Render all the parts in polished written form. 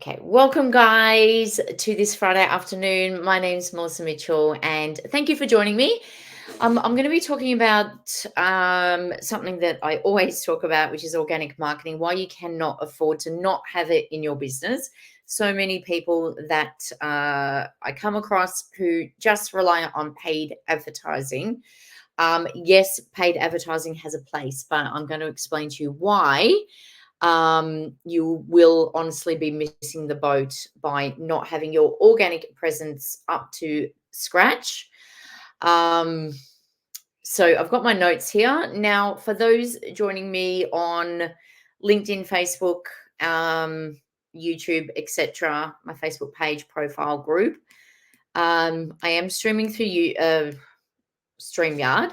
Okay, welcome guys to this Friday afternoon. My name is Melissa Mitchell and thank you for joining me. I'm going to be talking about something that I always talk about, which is organic marketing, why you cannot afford to not have it in your business. So many people that I come across who just rely on paid advertising. Yes, paid advertising has a place, but I'm going to explain to you why you will honestly be missing the boat by not having your organic presence up to scratch. Um, so I've got my notes here. Now, for those joining me on LinkedIn, Facebook, YouTube, etc., my Facebook page, profile, group, I am streaming through StreamYard.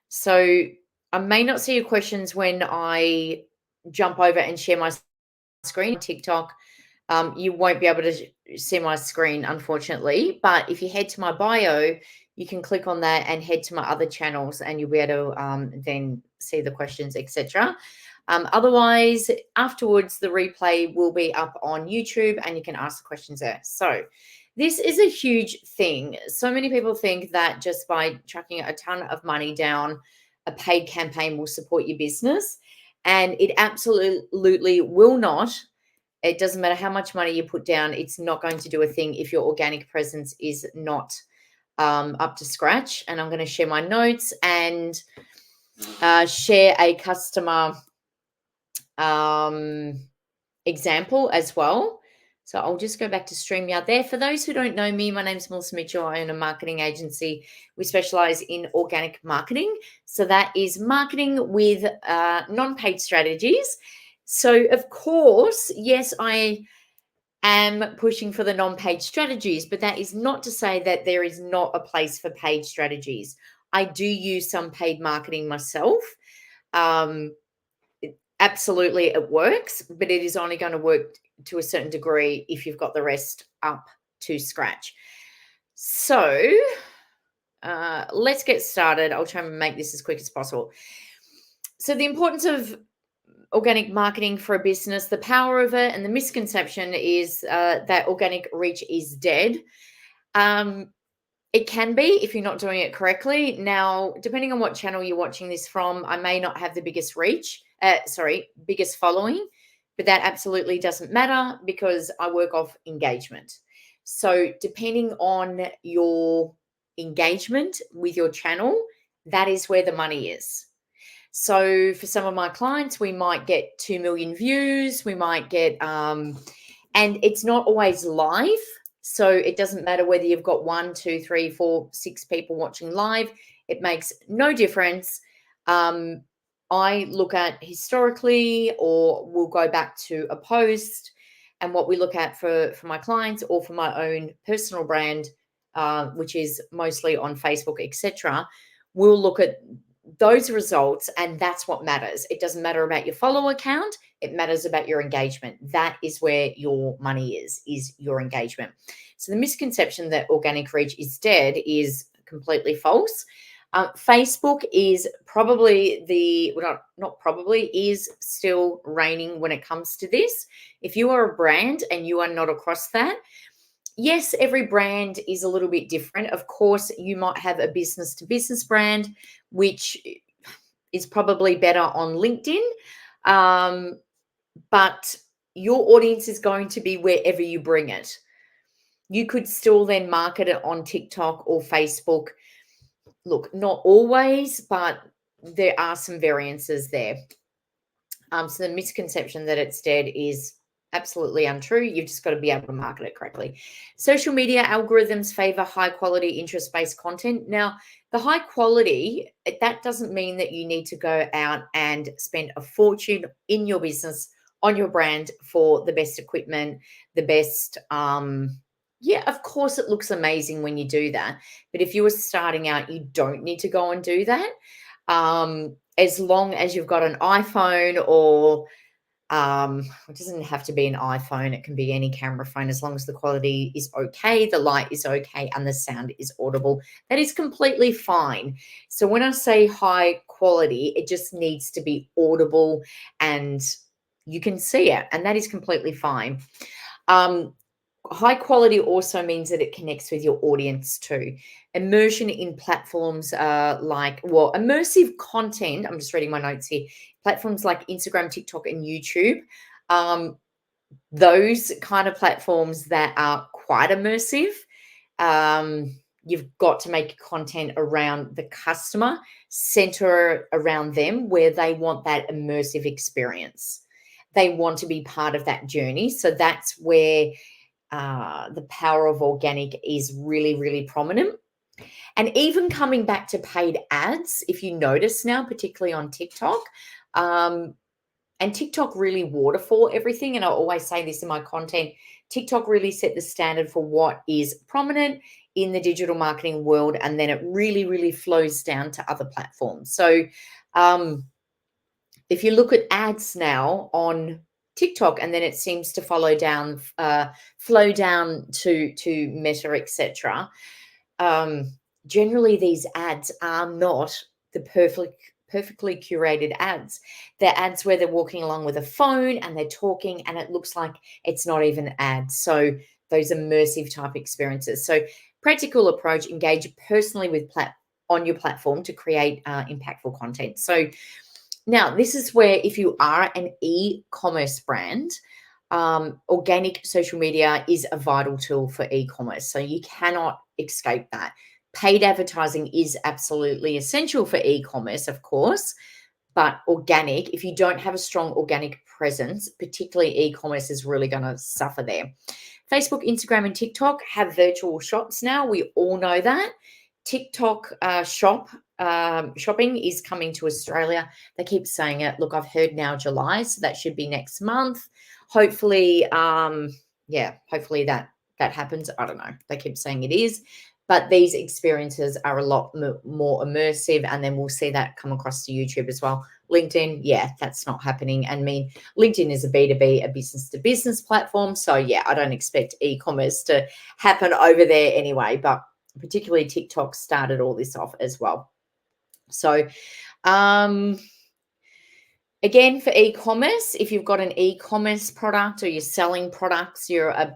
So I may not see your questions when I jump over and share my screen on TikTok. You won't be able to see my screen, unfortunately. But if you head to my bio, you can click on that and head to my other channels, and you'll be able to then see the questions, etc. Otherwise, afterwards, the replay will be up on YouTube, and you can ask the questions there. So this is a huge thing. So many people think that just by chucking a ton of money down a paid campaign will support your business, and it absolutely will not. It doesn't matter how much money you put down, it's not going to do a thing if your organic presence is not up to scratch. And I'm going to share my notes and share a customer example as well. So I'll just go back to StreamYard there. For those who don't know me, my name is Melissa Mitchell. I own a marketing agency. We specialize in organic marketing. So that is marketing with non-paid strategies. So of course, yes, I am pushing for the non-paid strategies, but that is not to say that there is not a place for paid strategies. I do use some paid marketing myself. Absolutely, it works, but it is only going to work to a certain degree if you've got the rest up to scratch. So let's get started. I'll try and make this as quick as possible. So the importance of organic marketing for a business, the power of it, and the misconception is that organic reach is dead. It can be if you're not doing it correctly. Now, depending on what channel you're watching this from, I may not have the biggest biggest following, but that absolutely doesn't matter because I work off engagement. So depending on your engagement with your channel, that is where the money is. So for some of my clients, we might get 2 million views, we might get, and it's not always live. So it doesn't matter whether you've got 1, 2, 3, 4, 6 people watching live. It makes no difference. I look at historically, or we'll go back to a post, and what we look at for my clients or for my own personal brand, which is mostly on Facebook, etc. We'll look at those results, and that's what matters. It doesn't matter about your follower count. It matters about your engagement. That is where your money is your engagement. So the misconception that organic reach is dead is completely false. Facebook is probably is still reigning when it comes to this. If you are a brand and you are not across that, yes, every brand is a little bit different. Of course, you might have a business to business brand, which is probably better on LinkedIn. But your audience is going to be wherever you bring it. You could still then market it on TikTok or Facebook. Look, not always, but there are some variances there. So the misconception that it's dead is absolutely untrue. You've just got to be able to market it correctly. Social media algorithms favor high quality, interest-based content. Now, the high quality, that doesn't mean that you need to go out and spend a fortune in your business on your brand for the best equipment, the best, yeah, of course it looks amazing when you do that. But if you were starting out, you don't need to go and do that. As long as you've got an iPhone or it doesn't have to be an iPhone, it can be any camera phone, as long as the quality is okay, the light is okay, and the sound is audible. That is completely fine. So when I say high quality, it just needs to be audible and you can see it, and that is completely fine. High quality also means that it connects with your audience too. Immersion in platforms immersive content. I'm just reading my notes here. Platforms like Instagram, TikTok, and YouTube. Those kind of platforms that are quite immersive. You've got to make content around the customer, center around them, where they want that immersive experience. They want to be part of that journey. So that's where the power of organic is really, really prominent. And even coming back to paid ads, if you notice now, particularly on TikTok, and TikTok really waterfall everything. And I always say this in my content, TikTok really set the standard for what is prominent in the digital marketing world. And then it really, really flows down to other platforms. So if you look at ads now on TikTok, and then it seems to flow down to Meta, etc. Generally, these ads are not the perfectly curated ads. They're ads where they're walking along with a phone and they're talking, and it looks like it's not even an ad. So those immersive type experiences. So practical approach: engage personally with on your platform to create impactful content. So now, this is where if you are an e-commerce brand, organic social media is a vital tool for e-commerce. So you cannot escape that. Paid advertising is absolutely essential for e-commerce, of course, but organic, if you don't have a strong organic presence, particularly e-commerce, is really going to suffer there. Facebook, Instagram, and TikTok have virtual shops now. We all know that. TikTok shopping is coming to Australia. They keep saying it. Look, I've heard now July, so that should be next month. Hopefully, hopefully that happens. I don't know. They keep saying it is, but these experiences are a lot more immersive, and then we'll see that come across to YouTube as well. LinkedIn, yeah, that's not happening. And LinkedIn is a B2B, a business-to-business platform. So yeah, I don't expect e-commerce to happen over there anyway, but particularly TikTok started all this off as well. So again, for e-commerce, if you've got an e-commerce product or you're selling products, you're a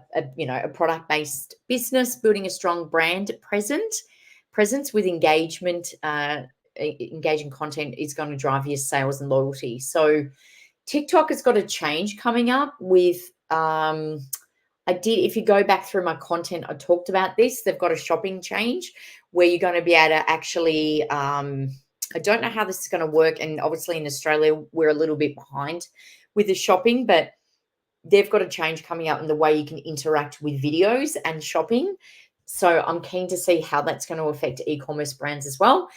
product-based business, building a strong brand presence with engagement, engaging content is going to drive your sales and loyalty. So TikTok has got a change coming up with if you go back through my content, I talked about this. They've got a shopping change where you're going to be able to actually, I don't know how this is going to work. And obviously in Australia, we're a little bit behind with the shopping, but they've got a change coming up in the way you can interact with videos and shopping. So I'm keen to see how that's going to affect e-commerce brands as well.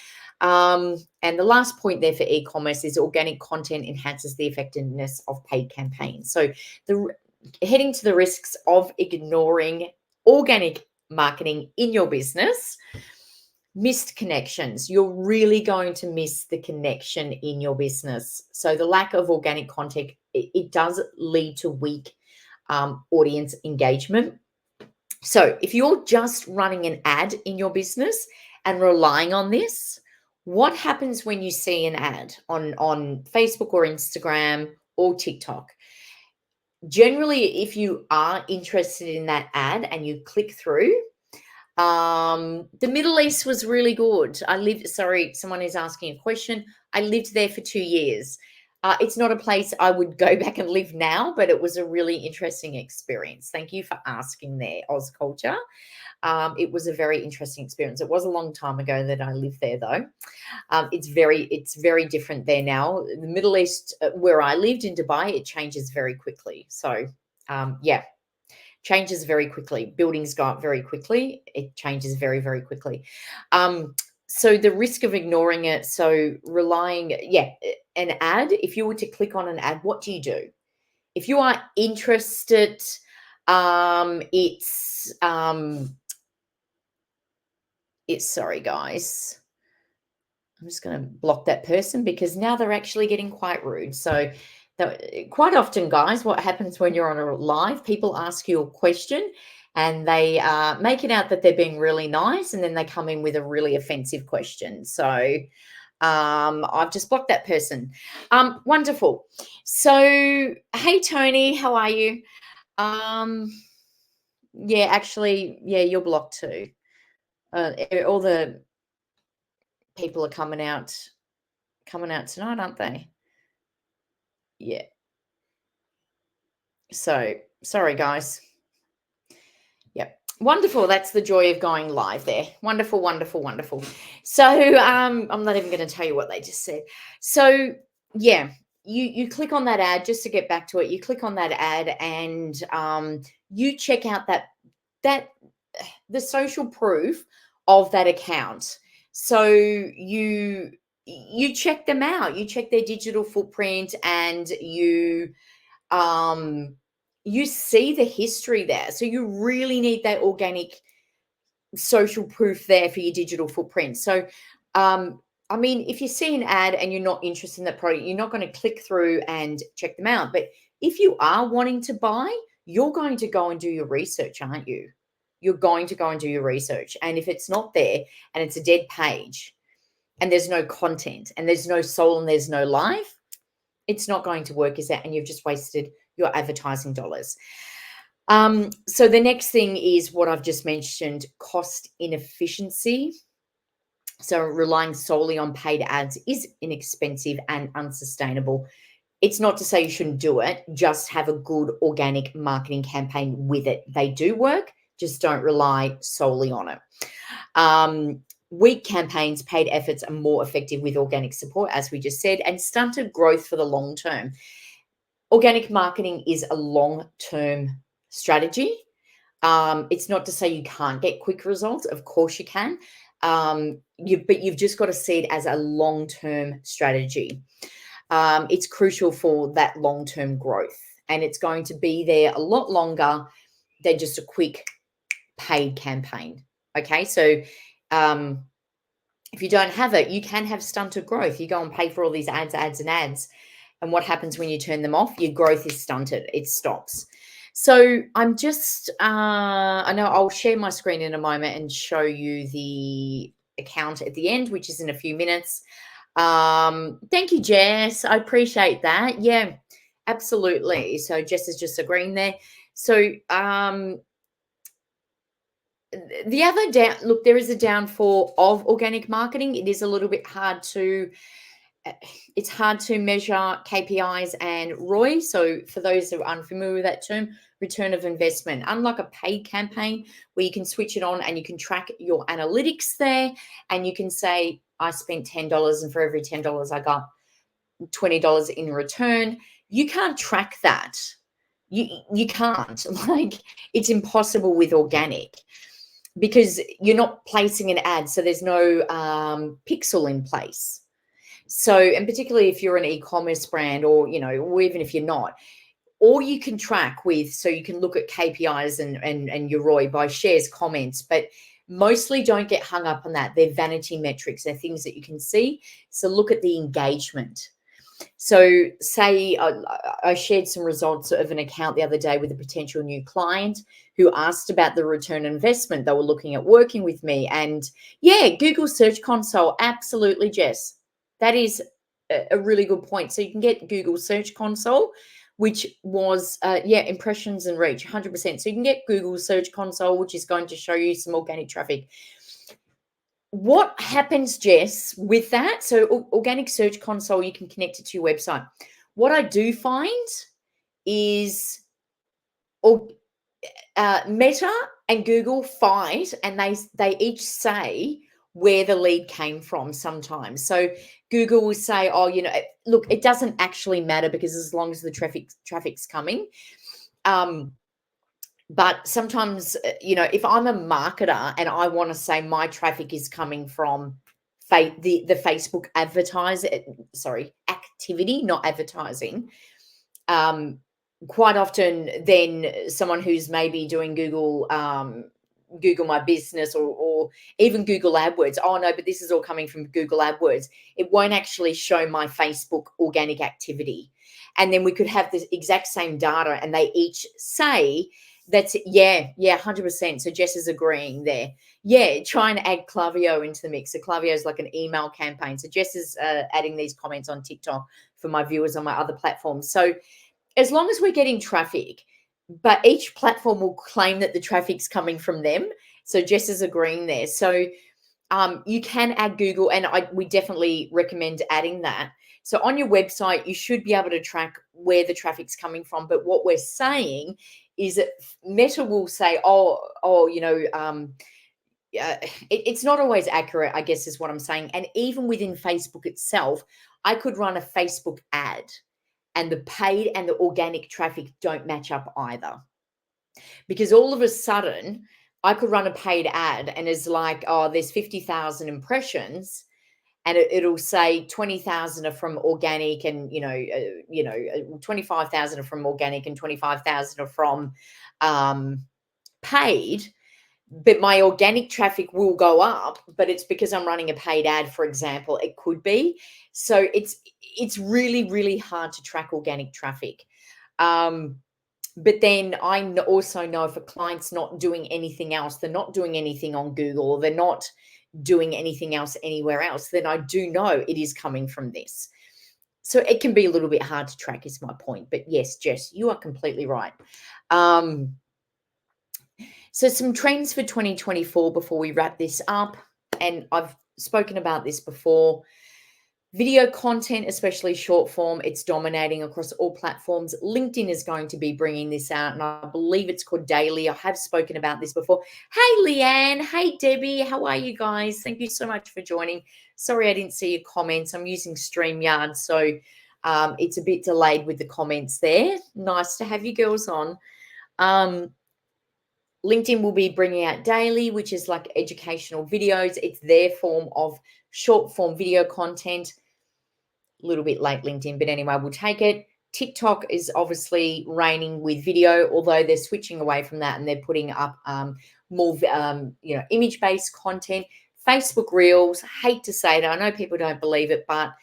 And the last point there for e-commerce is organic content enhances the effectiveness of paid campaigns. So heading to the risks of ignoring organic marketing in your business, missed connections. You're really going to miss the connection in your business. So the lack of organic content, it does lead to weak audience engagement. So if you're just running an ad in your business and relying on this, what happens when you see an ad on Facebook or Instagram or TikTok? Generally, if you are interested in that ad and you click through, the Middle East was really good. Someone is asking a question. I lived there for 2 years. It's not a place I would go back and live now, but it was a really interesting experience. Thank you for asking there, Oz Culture. It was a very interesting experience. It was a long time ago that I lived there, though. It's very different there now. The Middle East, where I lived in Dubai, it changes very quickly. So, changes very quickly. Buildings go up very quickly. It changes very, very quickly. So the risk of ignoring it, so an ad, if you were to click on an ad, what do you do? If you are interested, sorry, guys. I'm just going to block that person because now they're actually getting quite rude. So quite often, guys, what happens when you're on a live, people ask you a question and they make it out that they're being really nice, and then they come in with a really offensive question. So I've just blocked that person. Wonderful. So, hey, Tony, how are you? Yeah, actually, yeah, you're blocked too. All the people are coming out tonight, aren't they? Yeah. So sorry, guys. Yep. Wonderful. That's the joy of going live there. Wonderful, wonderful, wonderful. So I'm not even going to tell you what they just said. So yeah, you click on that ad just to get back to it. You click on that ad and you check out that the social proof of that account. So you check them out. You check their digital footprint and um you see the history there. So you really need that organic social proof there for your digital footprint. So I mean, if you see an ad and you're not interested in that product, you're not going to click through and check them out. But if you are wanting to buy, you're going to go and do your research, aren't you? You're going to go and do your research. And if it's not there and it's a dead page and there's no content and there's no soul and there's no life, it's not going to work, is that? And you've just wasted your advertising dollars. So the next thing is what I've just mentioned, cost inefficiency. So relying solely on paid ads is inexpensive and unsustainable. It's not to say you shouldn't do it, just have a good organic marketing campaign with it. They do work, just don't rely solely on it. Weak campaigns, paid efforts are more effective with organic support, as we just said, and stunted growth for the long term. Organic marketing is a long-term strategy. It's not to say you can't get quick results. Of course you can. But you've just got to see it as a long-term strategy. It's crucial for that long-term growth, and it's going to be there a lot longer than just a quick paid campaign. Okay, so if you don't have it, you can have stunted growth. You go and pay for all these ads, and ads. And what happens when you turn them off? Your growth is stunted. It stops. So I'm just, I know I'll share my screen in a moment and show you the account at the end, which is in a few minutes. Thank you, Jess. I appreciate that. Yeah, absolutely. So Jess is just agreeing there. So the other look, there is a downfall of organic marketing. It is a little bit hard to it's hard to measure KPIs and ROI. So for those who are unfamiliar with that term, return of investment. Unlike a paid campaign where you can switch it on and you can track your analytics there and you can say, I spent $10 and for every $10 I got $20 in return. You can't track that. You can't. Like, it's impossible with organic because you're not placing an ad. So there's no pixel in place. So, and particularly if you're an e-commerce brand or, or even if you're not, or you can track with, so you can look at KPIs and your ROI by shares, comments, but mostly don't get hung up on that. They're vanity metrics. They're things that you can see. So look at the engagement. So say I shared some results of an account the other day with a potential new client who asked about the return on investment. They were looking at working with me, and yeah, Google Search Console. Absolutely, Jess. That is a really good point. So you can get Google Search Console, which was, impressions and reach, 100%. So you can get Google Search Console, which is going to show you some organic traffic. What happens, Jess, with that? So organic search console, you can connect it to your website. What I do find is Meta and Google fight, and they each say where the lead came from sometimes. So Google will say, oh, look, it doesn't actually matter because as long as the traffic's coming. But sometimes, if I'm a marketer and I want to say my traffic is coming from the Facebook activity, not advertising, quite often then someone who's maybe doing Google My Business or even Google AdWords, oh no, but this is all coming from Google AdWords. It won't actually show my Facebook organic activity. And then we could have the exact same data and they each say, that's it. Yeah, 100%. So Jess is agreeing there. Yeah, try and add Klaviyo into the mix. So Klaviyo is like an email campaign. So Jess is adding these comments on TikTok for my viewers on my other platforms. So as long as we're getting traffic, but each platform will claim that the traffic's coming from them. So Jess is agreeing there. So you can add Google, and we definitely recommend adding that. So on your website, you should be able to track where the traffic's coming from. But what we're saying is that Meta will say, it's not always accurate, I guess is what I'm saying. And even within Facebook itself, I could run a Facebook ad and the paid and the organic traffic don't match up either. Because all of a sudden, I could run a paid ad and it's like, oh, there's 50,000 impressions, and it'll say 20,000 are from organic, and 25,000 are from organic, and 25,000 are from paid. But my organic traffic will go up, but it's because I'm running a paid ad, for example. It could be. So it's really, really hard to track organic traffic. But then I also know if a client's not doing anything else, they're not doing anything on Google, or they're not doing anything else anywhere else, then I do know it is coming from this. So it can be a little bit hard to track, is my point. But yes, Jess, you are completely right. So some trends for 2024 before we wrap this up, and I've spoken about this before. Video content, especially short form, it's dominating across all platforms. LinkedIn is going to be bringing this out, and I believe it's called Daily. I have spoken about this before. Hey, Leanne. Hey, Debbie. How are you guys? Thank you so much for joining. Sorry I didn't see your comments. I'm using StreamYard, so it's a bit delayed with the comments there. Nice to have you girls on. LinkedIn will be bringing out Daily, which is like educational videos. It's their form of short form video content. A little bit late, LinkedIn, but anyway, we'll take it. TikTok is obviously reigning with video, although they're switching away from that and they're putting up more, image-based content. Facebook Reels, hate to say it, I know people don't believe it, but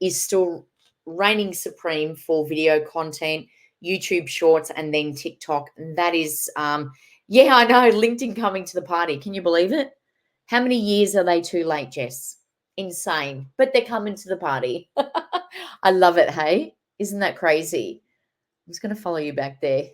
is still reigning supreme for video content. YouTube Shorts, and then TikTok. And that is, yeah, I know, LinkedIn coming to the party. Can you believe it? How many years are they too late, Jess? Insane. But they're coming to the party. I love it, hey? Isn't that crazy? I'm just going to follow you back there.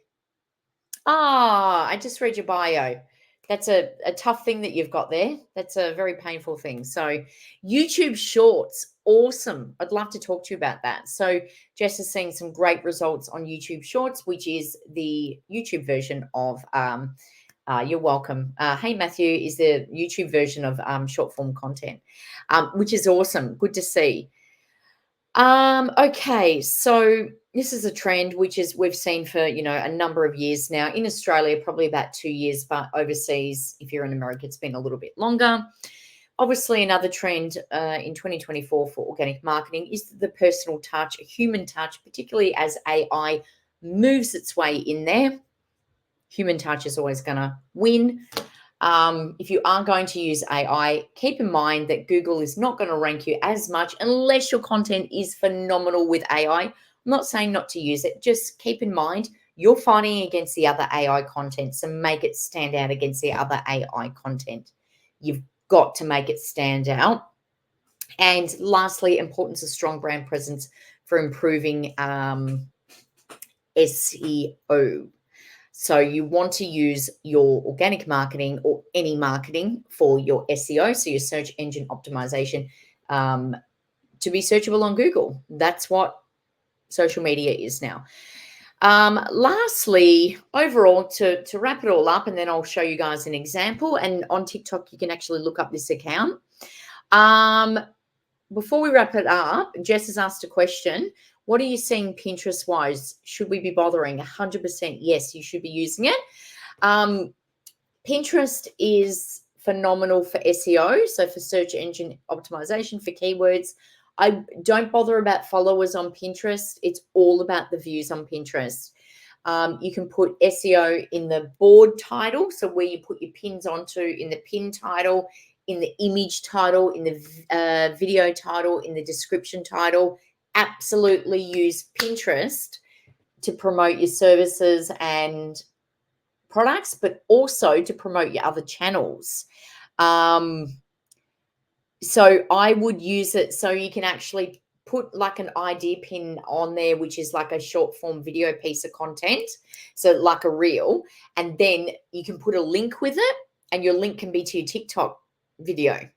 I just read your bio. That's a tough thing that you've got there. That's a very painful thing. So YouTube Shorts, awesome. I'd love to talk to you about that. So Jess is seeing some great results on YouTube Shorts, which is the YouTube version of, you're welcome. Hey, Matthew, is the YouTube version of short form content, which is awesome. Good to see. Okay, so this is a trend which is we've seen for, a number of years now. In Australia, probably about 2 years, but overseas, if you're in America, it's been a little bit longer. Obviously, another trend in 2024 for organic marketing is the personal touch, human touch, particularly as AI moves its way in there. Human touch is always going to win. If you are going to use AI, keep in mind that Google is not going to rank you as much unless your content is phenomenal with AI. I'm not saying not to use it. Just keep in mind you're fighting against the other AI content, so make it stand out against the other AI content. You've got to make it stand out. And lastly, importance of strong brand presence for improving SEO. So you want to use your organic marketing or any marketing for your SEO, so your search engine optimization, to be searchable on Google. That's what social media is now. Lastly, overall, to wrap it all up, and then I'll show you guys an example. And on TikTok, you can actually look up this account. Before we wrap it up, Jess has asked a question. What are you seeing Pinterest-wise? Should we be bothering? 100% yes, you should be using it. Pinterest is phenomenal for SEO, so for search engine optimization, for keywords. I don't bother about followers on Pinterest. It's all about the views on Pinterest. You can put SEO in the board title, so where you put your pins onto, in the pin title, in the image title, in the video title, in the description title. Absolutely use Pinterest to promote your services and products, but also to promote your other channels. So I would use it so you can actually put like an idea pin on there, which is like a short form video piece of content. So like a reel, and then you can put a link with it, and your link can be to your TikTok video.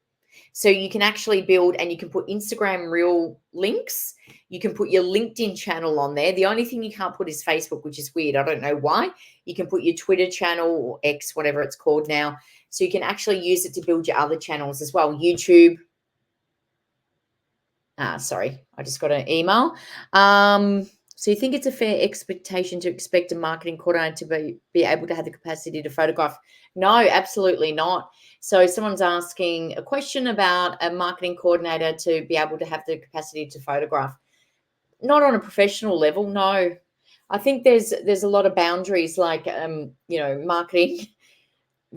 So you can actually build, and you can put Instagram reel links. You can put your LinkedIn channel on there. The only thing you can't put is Facebook, which is weird. I don't know why. You can put your Twitter channel or X, whatever it's called now. So you can actually use it to build your other channels as well. YouTube. Sorry, I just got an email. So you think it's a fair expectation to expect a marketing coordinator to be able to have the capacity to photograph? No, absolutely not. So someone's asking a question about a marketing coordinator to be able to have the capacity to photograph. Not on a professional level, no. I think there's a lot of boundaries, like marketing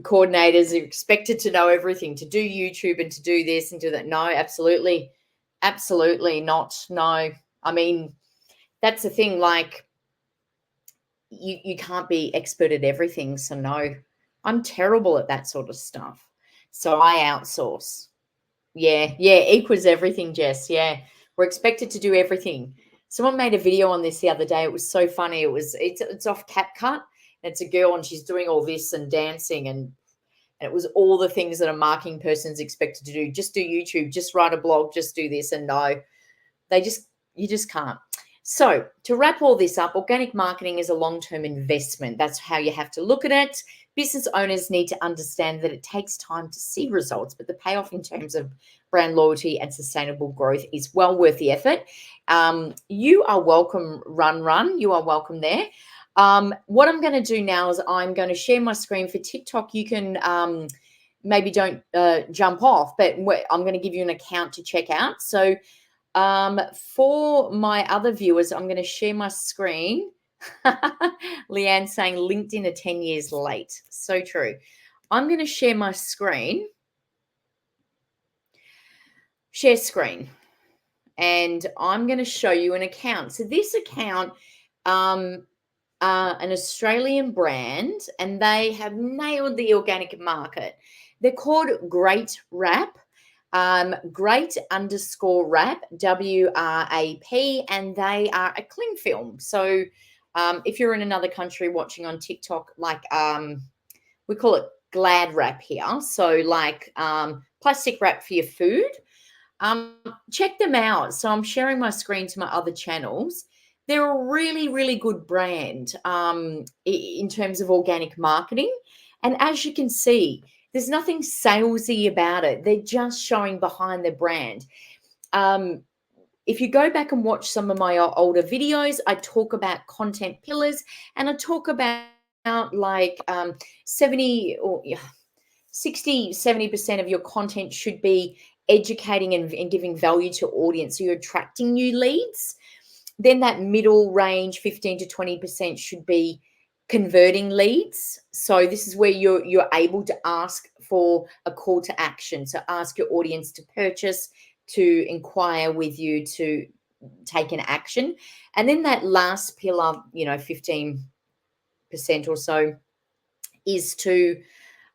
coordinators are expected to know everything, to do YouTube and to do this and do that. No, absolutely not. No. I mean, that's the thing, like you can't be expert at everything. So no, I'm terrible at that sort of stuff. So I outsource. Yeah, equals everything, Jess. Yeah, we're expected to do everything. Someone made a video on this the other day. It was so funny. It's off CapCut. And it's a girl, and she's doing all this and dancing, and it was all the things that a marketing person's expected to do. Just do YouTube, just write a blog, just do this. And no, you just can't. So to wrap all this up, organic marketing is a long-term investment. That's how you have to look at it. Business owners need to understand that it takes time to see results, but the payoff in terms of brand loyalty and sustainable growth is well worth the effort. You are welcome, Run. You are welcome there. What I'm going to do now is I'm going to share my screen for TikTok. You can maybe don't jump off, but I'm going to give you an account to check out. So for my other viewers, I'm going to share my screen. Leanne saying LinkedIn are 10 years late. So true. I'm going to share my screen. Share screen. And I'm going to show you an account. So this account, an Australian brand, and they have nailed the organic market. They're called Great Wrap. Great_wrap, WRAP, and they are a cling film. So if you're in another country watching on TikTok, like we call it Glad wrap here. So like plastic wrap for your food. Check them out. So I'm sharing my screen to my other channels. They're a really, really good brand in terms of organic marketing. And as you can see, there's nothing salesy about it. They're just showing behind the brand. If you go back and watch some of my older videos, I talk about content pillars, and I talk about like 70 or 60, 70% of your content should be educating and giving value to audience. So you're attracting new leads. Then that middle range, 15 to 20%, should be converting leads. So this is where you're able to ask for a call to action. So ask your audience to purchase, to inquire with you, to take an action. And then that last pillar, 15% or so, is to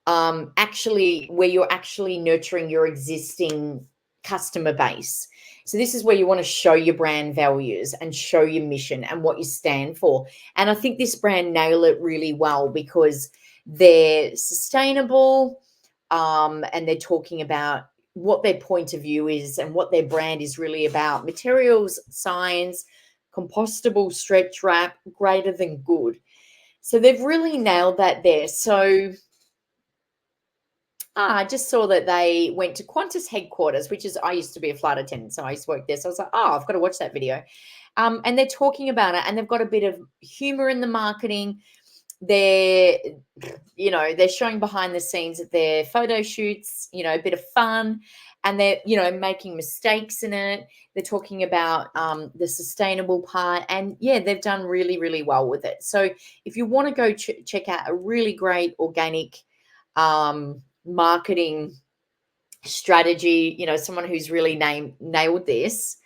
actually where you're actually nurturing your existing customer base. So this is where you want to show your brand values and show your mission and what you stand for. And I think this brand nail it really well because they're sustainable and they're talking about what their point of view is and what their brand is really about. Materials, science, compostable stretch wrap, greater than good. So they've really nailed that there. So I just saw that they went to Qantas headquarters, which is, I used to be a flight attendant, so I used to work there. So I was like, I've got to watch that video. And they're talking about it, and they've got a bit of humor in the marketing. They're showing behind the scenes at their photo shoots, a bit of fun, and they're, making mistakes in it. They're talking about the sustainable part, and yeah, they've done really, really well with it. So if you want to go check out a really great organic marketing strategy, someone who's really nailed this,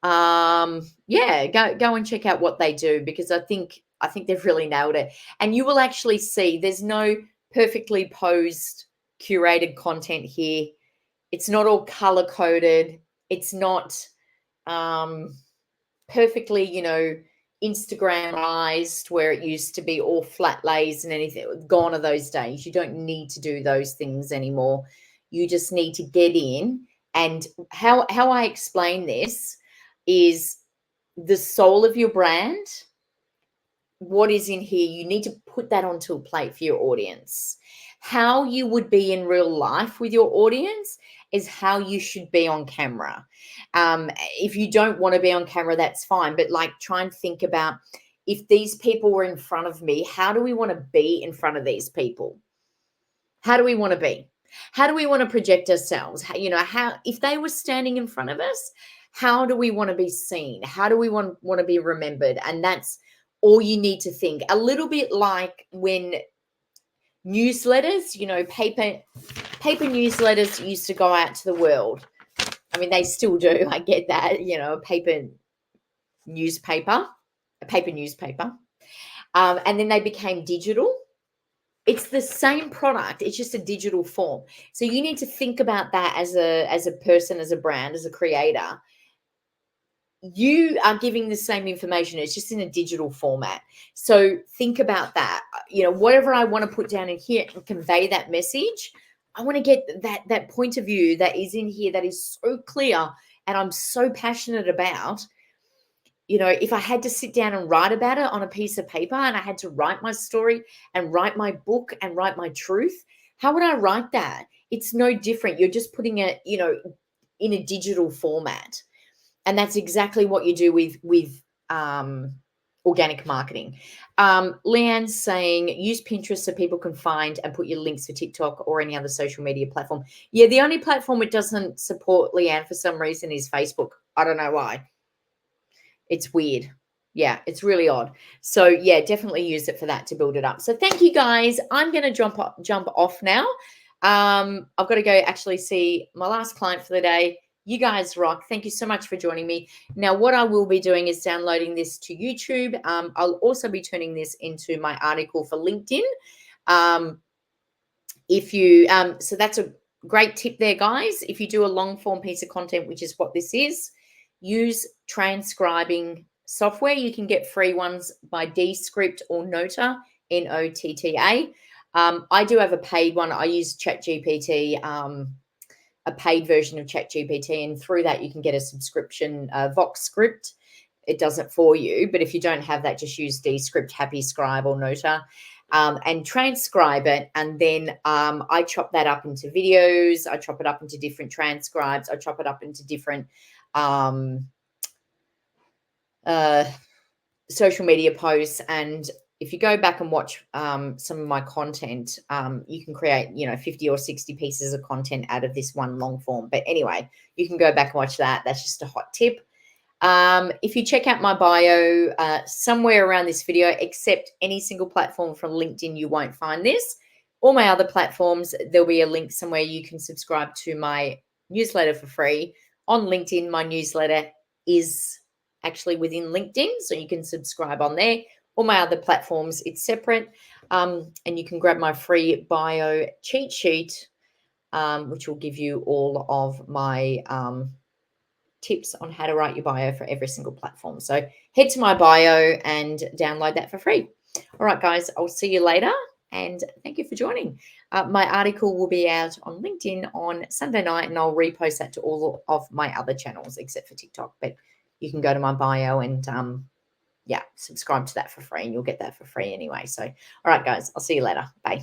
go and check out what they do, because I think they've really nailed it. And you will actually see there's no perfectly posed curated content here. It's not all color coded. It's not perfectly, Instagramized, where it used to be all flat lays and anything. Gone are those days. You don't need to do those things anymore. You just need to get in. And how I explain this is the soul of your brand. What is in here, you need to put that onto a plate for your audience. How you would be in real life with your audience is how you should be on camera. If you don't want to be on camera, that's fine. But like, try and think about, if these people were in front of me, how do we want to be in front of these people? How do we want to be? How do we want to project ourselves? How if they were standing in front of us, how do we want to be seen? How do we want to be remembered? And that's all you need to think. A little bit like when newsletters, paper newsletters used to go out to the world. I mean, they still do. I get that, a paper newspaper. And then they became digital. It's the same product. It's just a digital form. So you need to think about that as a person, as a brand, as a creator. You are giving the same information. It's just in a digital format. So think about that. Whatever I want to put down in here and convey that message, I want to get that point of view that is in here that is so clear and I'm so passionate about. If I had to sit down and write about it on a piece of paper, and I had to write my story and write my book and write my truth, how would I write that? It's no different. You're just putting it, in a digital format. And that's exactly what you do with organic marketing. Leanne's saying, use Pinterest so people can find and put your links for TikTok or any other social media platform. Yeah, the only platform it doesn't support, Leanne, for some reason, is Facebook. I don't know why. It's weird. Yeah, it's really odd. So yeah, definitely use it for that to build it up. So thank you guys. I'm going to jump off now. I've got to go actually see my last client for the day. You guys rock. Thank you so much for joining me. Now, what I will be doing is downloading this to YouTube. I'll also be turning this into my article for LinkedIn. So that's a great tip there, guys. If you do a long form piece of content, which is what this is, use transcribing software. You can get free ones by Descript or Nota, Notta. I do have a paid one. I use ChatGPT, a paid version of ChatGPT, and through that you can get a subscription, Vox Script. It does it for you, but if you don't have that, just use Descript, Happy Scribe, or Nota, and transcribe it. And then I chop that up into videos. I chop it up into different transcribes. I chop it up into different social media posts. And if you go back and watch some of my content, you can create 50 or 60 pieces of content out of this one long form. But anyway, you can go back and watch that. That's just a hot tip. If you check out my bio somewhere around this video, except any single platform from LinkedIn, you won't find this. All my other platforms, there'll be a link somewhere you can subscribe to my newsletter for free. On LinkedIn, my newsletter is actually within LinkedIn, so you can subscribe on there. All my other platforms, it's separate, and you can grab my free bio cheat sheet, which will give you all of my tips on how to write your bio for every single platform. So head to my bio and download that for free. All right, guys, I'll see you later, and thank you for joining. My article will be out on LinkedIn on Sunday night, and I'll repost that to all of my other channels except for TikTok. But you can go to my bio and subscribe to that for free, and you'll get that for free anyway. So, all right, guys, I'll see you later. Bye.